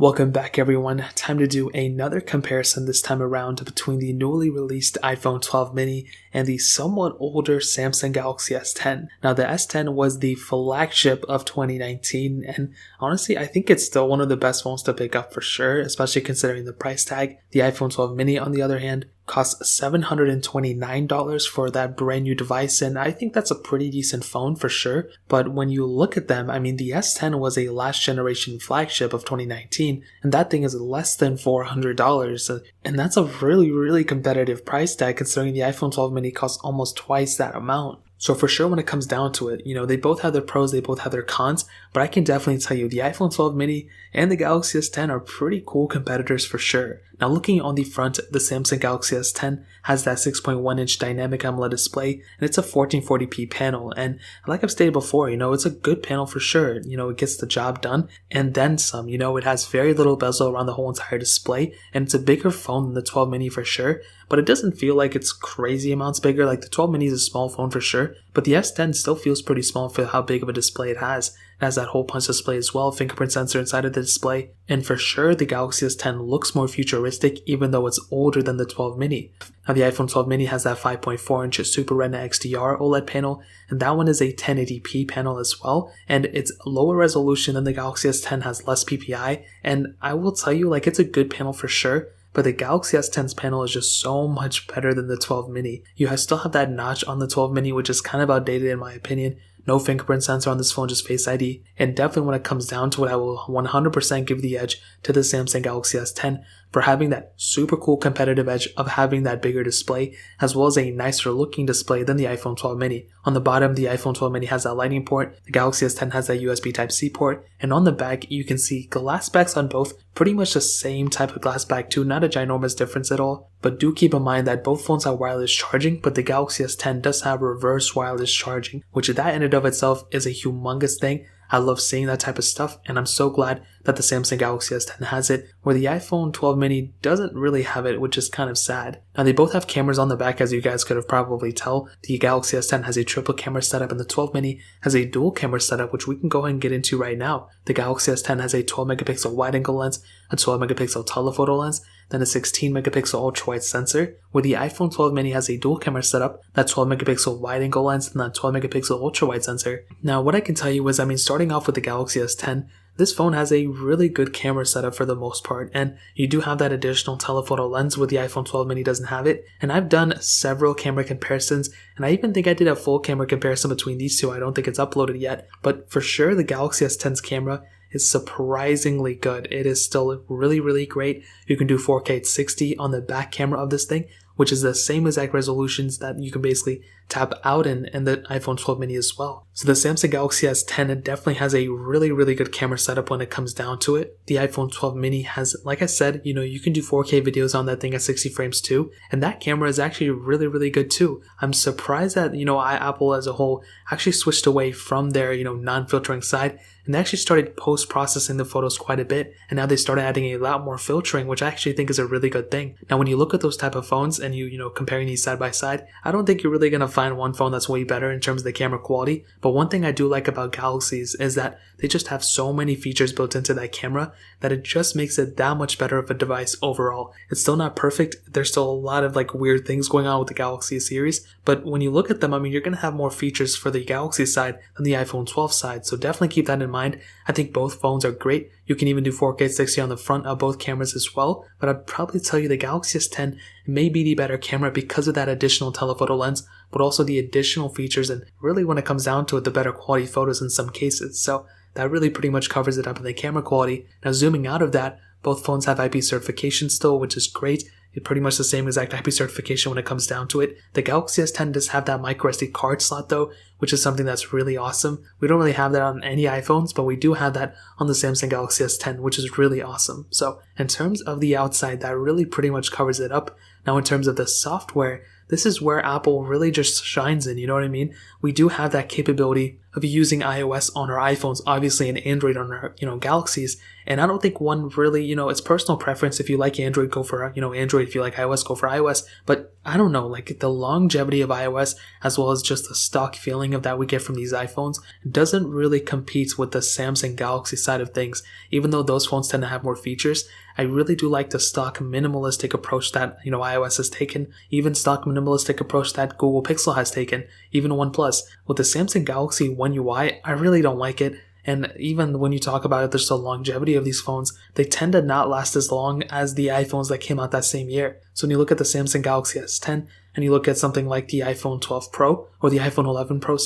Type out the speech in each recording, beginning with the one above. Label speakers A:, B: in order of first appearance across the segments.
A: Welcome back everyone, time to do another comparison this time around between the newly released iPhone 12 mini and the somewhat older Samsung Galaxy S10. Now the S10 was the flagship of 2019 and honestly I think it's still one of the best phones to pick up for sure, especially considering the price tag. The iPhone 12 mini on the other hand costs $729 for that brand new device, and I think that's a pretty decent phone for sure. But when you look at them, I mean the S10 was a last generation flagship of 2019 and that thing is less than $400, and that's a really competitive price tag considering the iPhone 12 mini costs almost twice that amount. So for sure when it comes down to it, they both have their pros, they both have their cons, but I can definitely tell you the iPhone 12 mini and the Galaxy S10 are pretty cool competitors for sure. Now looking on the front, the Samsung Galaxy S10 has that 6.1 inch dynamic AMOLED display and it's a 1440p panel, and like I've stated before, it's a good panel for sure. It gets the job done and then some. It has very little bezel around the whole entire display and it's a bigger phone than the 12 mini for sure, but it doesn't feel like it's crazy amounts bigger. Like the 12 mini is a small phone for sure, but the S10 still feels pretty small for how big of a display it has. It has that hole punch display as well, fingerprint sensor inside of the display, and for sure the Galaxy S10 looks more futuristic even though it's older than the 12 mini. Now the iPhone 12 mini has that 5.4 inch Super Retina XDR OLED panel, and that one is a 1080p panel as well, and it's lower resolution than the Galaxy S10, has less PPI, and I will tell you, it's a good panel for sure. But the Galaxy S10's panel is just so much better than the 12 mini. You still have that notch on the 12 mini, which is kind of outdated in my opinion. No fingerprint sensor on this phone, just Face ID. And definitely when it comes down to it, I will 100% give the edge to the Samsung Galaxy S10 for having that super cool competitive edge of having that bigger display, as well as a nicer looking display than the iPhone 12 mini. On the bottom, the iPhone 12 mini has that lightning port, the Galaxy S10 has that USB Type-C port, and on the back, you can see glass backs on both, pretty much the same type of glass back too, not a ginormous difference at all. But do keep in mind that both phones have wireless charging, but the Galaxy S10 does have reverse wireless charging, which that in and of itself is a humongous thing. I love seeing that type of stuff, and I'm so glad that the Samsung Galaxy S10 has it, where the iPhone 12 mini doesn't really have it, which is kind of sad. Now they both have cameras on the back, as you guys could have probably tell. The Galaxy S10 has a triple camera setup and the 12 mini has a dual camera setup, which we can go ahead and get into right now. The Galaxy S10 has a 12 megapixel wide angle lens, a 12 megapixel telephoto lens, then a 16 megapixel ultra wide sensor, where the iPhone 12 mini has a dual camera setup, that 12 megapixel wide angle lens, and that 12 megapixel ultra wide sensor. Now what I can tell you is, starting off with the Galaxy S10, this phone has a really good camera setup for the most part, and you do have that additional telephoto lens where the iPhone 12 mini doesn't have it. And I've done several camera comparisons, and I even think I did a full camera comparison between these two. I don't think it's uploaded yet, but for sure the Galaxy S10's camera is surprisingly good. It is still really great. You can do 4K at 60 on the back camera of this thing, which is the same exact resolutions that you can basically tap out in the iPhone 12 mini as well. So the Samsung Galaxy S10 definitely has a really good camera setup when it comes down to it. The iPhone 12 mini has, like I said, you can do 4K videos on that thing at 60 frames too, and that camera is actually really good too. I'm surprised that, Apple as a whole actually switched away from their, non-filtering side, and they actually started post-processing the photos quite a bit, and now they started adding a lot more filtering, which I actually think is a really good thing. Now when you look at those type of phones and you comparing these side by side, I don't think you're really going to find one phone that's way better in terms of the camera quality, but one thing I do like about Galaxies is that they just have so many features built into that camera that it just makes it that much better of a device overall. It's still not perfect, there's still a lot of weird things going on with the Galaxy series, but when you look at them, you're going to have more features for the Galaxy side than the iPhone 12 side, so definitely keep that in mind. I think both phones are great. You can even do 4K 60 on the front of both cameras as well, but I'd probably tell you the Galaxy S10 may be the better camera because of that additional telephoto lens, but also the additional features, and really when it comes down to it, the better quality photos in some cases. So that really pretty much covers it up in the camera quality. Now zooming out of that, both phones have IP certification still, which is great. It's pretty much the same exact IP certification when it comes down to it. The Galaxy S10 does have that microSD card slot though, which is something that's really awesome. We don't really have that on any iPhones, but we do have that on the Samsung Galaxy S10, which is really awesome. So in terms of the outside, that really pretty much covers it up. Now in terms of the software, this is where Apple really just shines in, you know what I mean? We do have that capability of using iOS on our iPhones, obviously, and Android on our, Galaxies. And I don't think one really, it's personal preference. If you like Android, go for, Android. If you like iOS, go for iOS. But I don't know, the longevity of iOS, as well as just the stock feeling hang of that we get from these iPhones doesn't really compete with the Samsung Galaxy side of things. Even though those phones tend to have more features, I really do like the stock minimalistic approach that, iOS has taken, even stock minimalistic approach that Google Pixel has taken, even OnePlus. With the Samsung Galaxy One UI, I really don't like it. And even when you talk about it, there's the longevity of these phones. They tend to not last as long as the iPhones that came out that same year. So when you look at the Samsung Galaxy S10 and you look at something like the iPhone 12 Pro or the iPhone 11 Pro,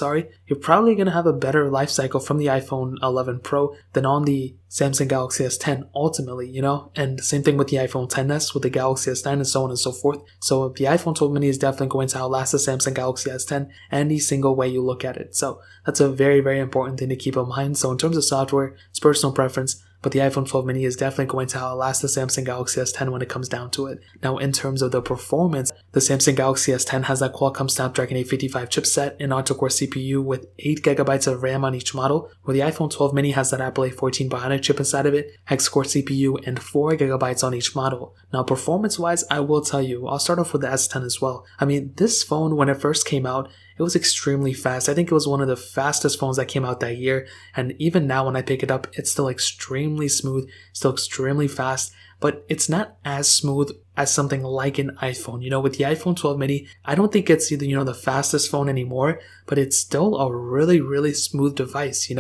A: you're probably going to have a better life cycle from the iPhone 11 Pro than on the Samsung Galaxy S10 ultimately, And the same thing with the iPhone XS, with the Galaxy S9 and so on and so forth. So the iPhone 12 mini is definitely going to outlast the Samsung Galaxy S10 any single way you look at it. So that's a very, very important thing to keep in mind. So in terms of software, it's personal preference, but the iPhone 12 mini is definitely going to outlast the Samsung Galaxy S10 when it comes down to it. Now, in terms of the performance, the Samsung Galaxy S10 has that Qualcomm Snapdragon 855 chipset, an octa-core CPU with 8GB of RAM on each model, where the iPhone 12 mini has that Apple A14 Bionic chip inside of it, hex-core CPU, and 4GB on each model. Now, performance-wise, I will tell you, I'll start off with the S10 as well. I mean, this phone, when it first came out, it was extremely fast. I think it was one of the fastest phones that came out that year. And even now when I pick it up, it's still extremely smooth, still extremely fast, but it's not as smooth as something like an iPhone. With the iPhone 12 mini, I don't think it's either, the fastest phone anymore, but it's still a really, really smooth device,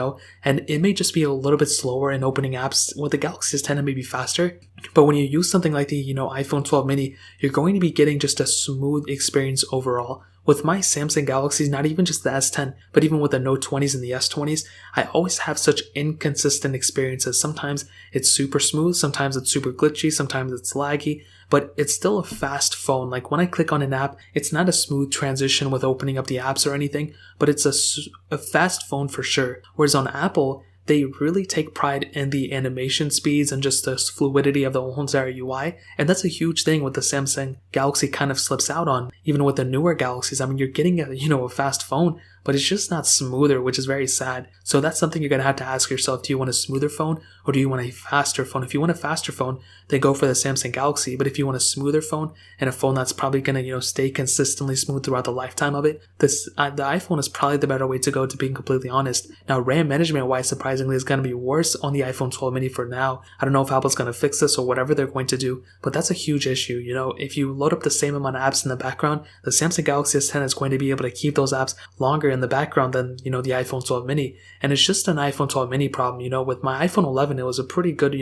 A: and it may just be a little bit slower in opening apps. With the Galaxy S10, it may be faster, but when you use something like the, iPhone 12 mini, you're going to be getting just a smooth experience overall. With my Samsung Galaxies, not even just the S10, but even with the Note 20s and the S20s, I always have such inconsistent experiences. Sometimes it's super smooth, sometimes it's super glitchy, sometimes it's laggy, but it's still a fast phone. Like when I click on an app, it's not a smooth transition with opening up the apps or anything, but it's a fast phone for sure. Whereas on Apple, they really take pride in the animation speeds and just the fluidity of the whole entire UI. And that's a huge thing with the Samsung Galaxy kind of slips out on. Even with the newer Galaxies, I mean, you're getting a fast phone, but it's just not smoother, which is very sad. So that's something you're going to have to ask yourself. Do you want a smoother phone or do you want a faster phone? If you want a faster phone, then go for the Samsung Galaxy. But if you want a smoother phone and a phone that's probably going to, stay consistently smooth throughout the lifetime of it, the iPhone is probably the better way to go, to being completely honest. Now, RAM management wise, surprisingly, is going to be worse on the iPhone 12 mini for now. I don't know if Apple's going to fix this or whatever they're going to do, but that's a huge issue. If you load up the same amount of apps in the background, the Samsung Galaxy S10 is going to be able to keep those apps longer in the background than, the iPhone 12 mini. And it's just an iPhone 12 mini problem. With my iPhone 11, it was a pretty good,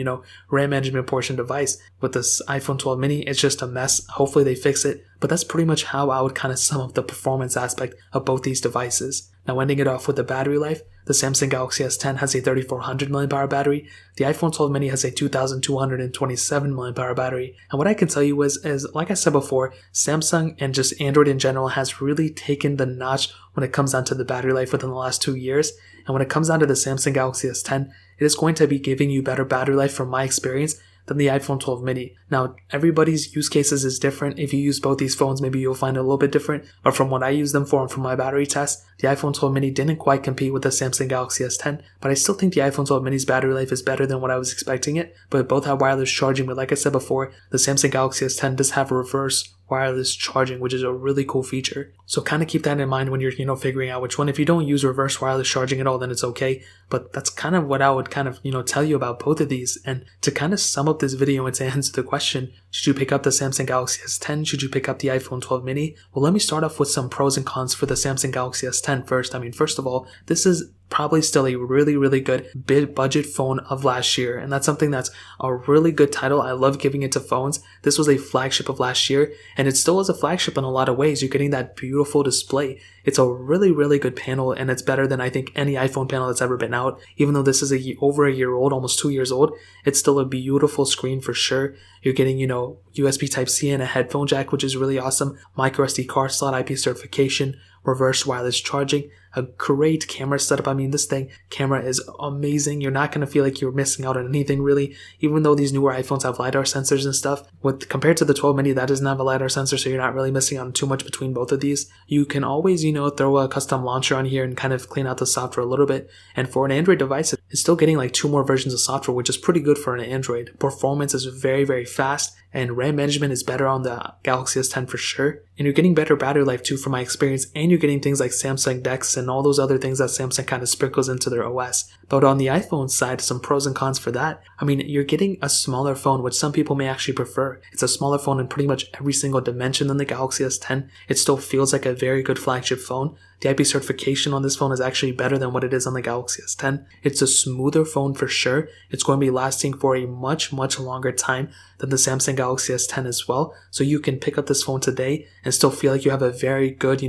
A: RAM management portion device. With this iPhone 12 mini, it's just a mess. Hopefully they fix it. But that's pretty much how I would kind of sum up the performance aspect of both these devices. Now, ending it off with the battery life, the Samsung Galaxy S10 has a 3400 mAh battery. The iPhone 12 mini has a 2227 mAh battery. And what I can tell you is like I said before, Samsung and just Android in general has really taken the notch when it comes down to the battery life within the last 2 years. And when it comes down to the Samsung Galaxy S10, it is going to be giving you better battery life from my experience than the iPhone 12 mini. Now, everybody's use cases is different. If you use both these phones, maybe you'll find it a little bit different. But from what I use them for and from my battery test, the iPhone 12 mini didn't quite compete with the Samsung Galaxy S10. But I still think the iPhone 12 mini's battery life is better than what I was expecting it. But both have wireless charging. But like I said before, the Samsung Galaxy S10 does have reverse wireless charging, which is a really cool feature. So kind of keep that in mind when you're, figuring out which one. If you don't use reverse wireless charging at all, then it's okay. But that's kind of what I would kind of, tell you about both of these. And to kind of sum up this video and to answer the question, should you pick up the Samsung Galaxy S10? Should you pick up the iPhone 12 mini? Well, let me start off with some pros and cons for the Samsung Galaxy S10 first. I mean, first of all, this is probably still a really, really good big budget phone of last year. And that's something that's a really good title. I love giving it to phones. This was a flagship of last year, and it still is a flagship in a lot of ways. You're getting that beautiful display. It's a really, really good panel, and it's better than I think any iPhone panel that's ever been out. Even though this is over a year old, almost 2 years old, it's still a beautiful screen for sure. You're getting, USB Type-C and a headphone jack, which is really awesome. Micro SD card slot, IP certification, reverse wireless charging, a great camera setup. I mean, this camera is amazing. You're not going to feel like you're missing out on anything really, even though these newer iPhones have LiDAR sensors and stuff. Compared to the 12 mini, that doesn't have a LiDAR sensor, so you're not really missing out on too much between both of these. You can always, throw a custom launcher on here and kind of clean out the software a little bit. And for an Android device, is still getting like 2 more versions of software, which is pretty good for an Android. Performance is very, very fast, and RAM management is better on the Galaxy S10 for sure. And you're getting better battery life too from my experience, and you're getting things like Samsung Dex and all those other things that Samsung kind of sprinkles into their OS. But on the iPhone side, some pros and cons for that. I mean, you're getting a smaller phone, which some people may actually prefer. It's a smaller phone in pretty much every single dimension than the Galaxy S10. It still feels like a very good flagship phone. The IP certification on this phone is actually better than what it is on the Galaxy S10. It's a smoother phone for sure. It's going to be lasting for a much, much longer time than the Samsung Galaxy S10 as well. So you can pick up this phone today and still feel like you have a very good,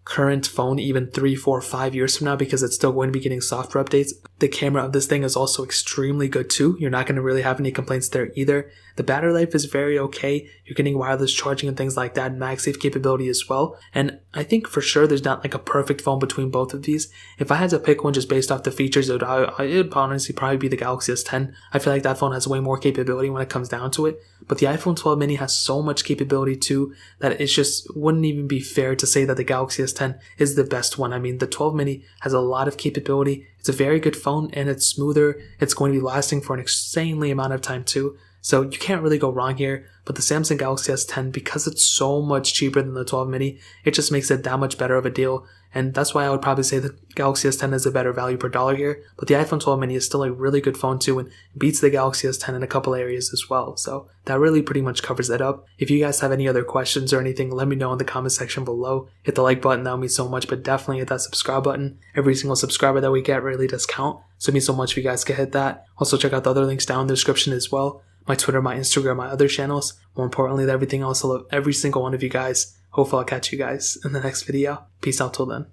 A: current phone even 3, 4, 5 years from now, because it's still going to be getting software updates. The camera of this thing is also extremely good too. You're not going to really have any complaints there either. The battery life is very okay. You're getting wireless charging and things like that, MagSafe capability as well. And I think for sure there's not like a perfect phone between both of these. If I had to pick one just based off the features, it would honestly probably be the Galaxy S10. I feel like that phone has way more capability when it comes down to it. But the iPhone 12 mini has so much capability too that it just wouldn't even be fair to say that the Galaxy S10 is the best one. I mean, the 12 mini has a lot of capability. It's a very good phone and it's smoother. It's going to be lasting for an insanely amount of time too. So you can't really go wrong here. But the Samsung Galaxy S10, because it's so much cheaper than the 12 mini, it just makes it that much better of a deal. And that's why I would probably say the Galaxy S10 is a better value per dollar here. But the iPhone 12 mini is still a really good phone too, and beats the Galaxy S10 in a couple areas as well. So that really pretty much covers it up. If you guys have any other questions or anything, let me know in the comment section below. Hit the like button, that would mean so much, but definitely hit that subscribe button. Every single subscriber that we get really does count. So it means so much if you guys could hit that. Also check out the other links down in the description as well. My Twitter, my Instagram, my other channels. More importantly than everything else, I love every single one of you guys. Hopefully I'll catch you guys in the next video. Peace out till then.